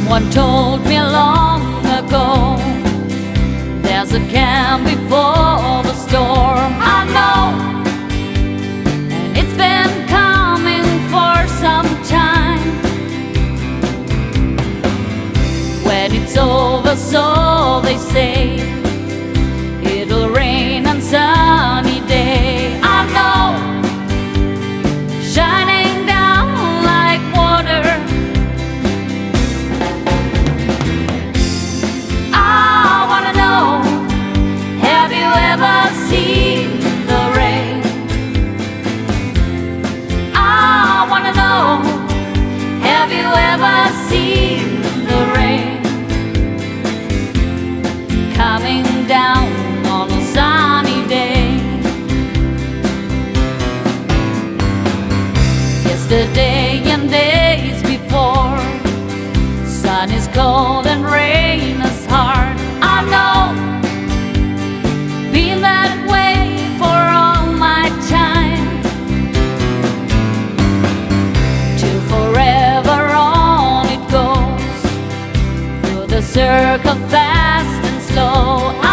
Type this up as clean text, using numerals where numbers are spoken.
Someone told me long ago, there's a calm before the storm. I know, and it's been coming for some time. When it's over, so they say, it'll rain on sunny day. I know, shining down like water. I wanna know, have you ever seen the rain? I wanna know, have you ever seen the rain coming down on a sunny day? Yesterday and days before, sun is cold and rain is hard. I know, been that way for all my time. Till forever on it goes, through the circle fast and slow.